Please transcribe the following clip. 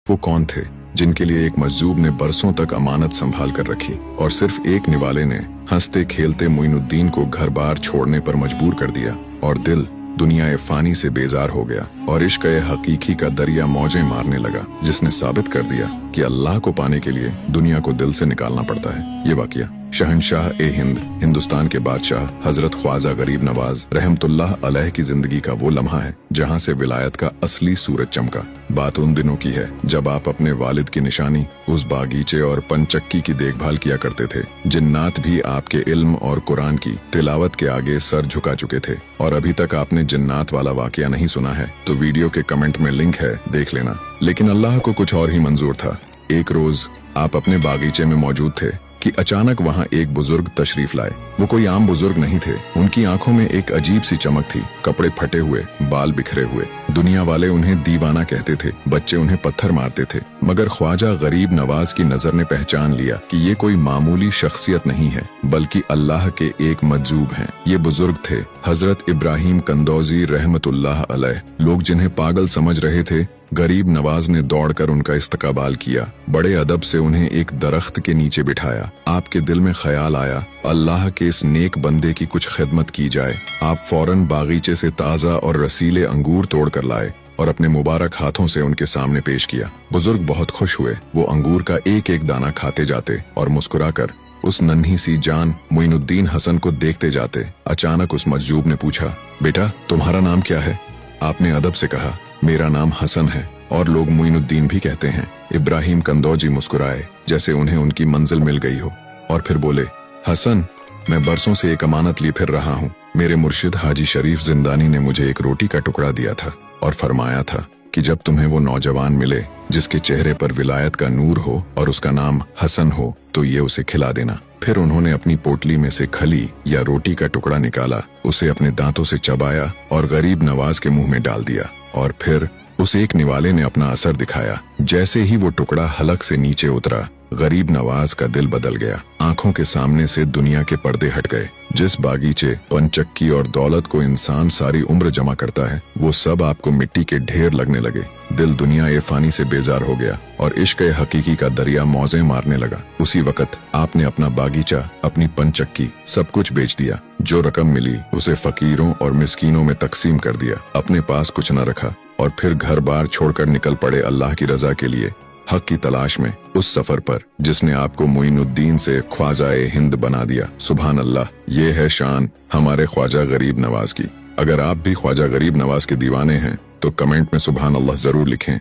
वो कौन थे जिनके लिए एक मजजूब ने बरसों तक अमानत संभाल कर रखी और सिर्फ एक निवाले ने हंसते खेलते मोइनुद्दीन को घर बार छोड़ने पर मजबूर कर दिया और दिल दुनिया फानी से बेजार हो गया और इश्क हकीकी का दरिया मौजें मारने लगा, जिसने साबित कर दिया कि अल्लाह को पाने के लिए दुनिया को दिल से निकालना पड़ता है। ये वाकया शहंशाह ए हिंद, हिंदुस्तान के बादशाह हजरत ख्वाजा गरीब नवाज रहमतुल्लाह अलैह की जिंदगी का वो लम्हा है जहाँ से विलायत का असली सूरज चमका। बात उन दिनों की है जब आप अपने वालिद की निशानी उस बागीचे और पंचक्की की देखभाल किया करते थे। जिन्नात भी आपके इल्म और कुरान की तिलावत के आगे सर झुका चुके थे। और अभी तक आपने जिन्नात वाला वाकया नहीं सुना है तो वीडियो के कमेंट में लिंक है, देख लेना। लेकिन अल्लाह को कुछ और ही मंजूर था। एक रोज आप अपने बागीचे में मौजूद थे कि अचानक वहाँ एक बुजुर्ग तशरीफ लाए। वो कोई आम बुजुर्ग नहीं थे। उनकी आंखों में एक अजीब सी चमक थी, कपड़े फटे हुए, बाल बिखरे हुए। दुनिया वाले उन्हें दीवाना कहते थे, बच्चे उन्हें पत्थर मारते थे, मगर ख्वाजा गरीब नवाज की नजर ने पहचान लिया कि ये कोई मामूली शख्सियत नहीं है बल्कि अल्लाह के एक मजजूब हैं। ये बुजुर्ग थे हजरत इब्राहिम कंदौजी रहमतुल्लाह अलैह। लोग जिन्हें पागल समझ रहे थे, गरीब नवाज ने दौड़कर उनका इस्तकबाल किया। बड़े अदब से उन्हें एक दरख्त के नीचे बिठाया। आपके दिल में ख्याल आया अल्लाह के इस नेक बंदे की कुछ खिदमत की जाए। आप फौरन बागीचे से ताज़ा और रसीले अंगूर तोड़ कर लाए और अपने मुबारक हाथों से उनके सामने पेश किया। बुजुर्ग बहुत खुश हुए। वो अंगूर का एक एक दाना खाते जाते और मुस्कुराकर उस नन्ही सी जान मोइनुद्दीन हसन को देखते जाते। अचानक उस मजजूब ने पूछा, बेटा तुम्हारा नाम क्या है? आपने अदब से कहा, मेरा नाम हसन है और लोग मोइनुद्दीन भी कहते हैं। इब्राहिम कंदौजी मुस्कुराए जैसे उन्हें उनकी मंजिल मिल गई हो और फिर बोले, हसन मैं बरसों से एक अमानत लिए फिर रहा हूँ। मेरे मुर्शिद हाजी शरीफ जिंदानी ने मुझे एक रोटी का टुकड़ा दिया था और फरमाया था कि जब तुम्हें वो नौजवान मिले जिसके चेहरे पर विलायत का नूर हो और उसका नाम हसन हो तो ये उसे खिला देना। फिर उन्होंने अपनी पोटली में से खली या रोटी का टुकड़ा निकाला, उसे अपने दांतों से चबाया और गरीब नवाज के मुंह में डाल दिया और फिर उस एक निवाले ने अपना असर दिखाया। जैसे ही वो टुकड़ा हलक से नीचे उतरा, गरीब नवाज का दिल बदल गया। आंखों के सामने से दुनिया के पर्दे हट गए। जिस बागीचे, पंचक्की और दौलत को इंसान सारी उम्र जमा करता है, वो सब आपको मिट्टी के ढेर लगने लगे। दिल दुनिया ए फानी से बेजार हो गया और इश्क हकीकी का दरिया मौजें मारने लगा। उसी वक्त आपने अपना बागीचा, अपनी पंचक्की, सब कुछ बेच दिया। जो रकम मिली उसे फकीरों और मिस्कीनों में तकसीम कर दिया। अपने पास कुछ न रखा और फिर घर बार छोड़कर निकल पड़े अल्लाह की रजा के लिए, हक की तलाश में, उस सफर पर जिसने आपको मोइनुद्दीन से ख्वाजा ए हिंद बना दिया। सुभान अल्लाह, ये है शान हमारे ख्वाजा गरीब नवाज की। अगर आप भी ख्वाजा गरीब नवाज के दीवाने हैं तो कमेंट में सुभान अल्लाह जरूर लिखें।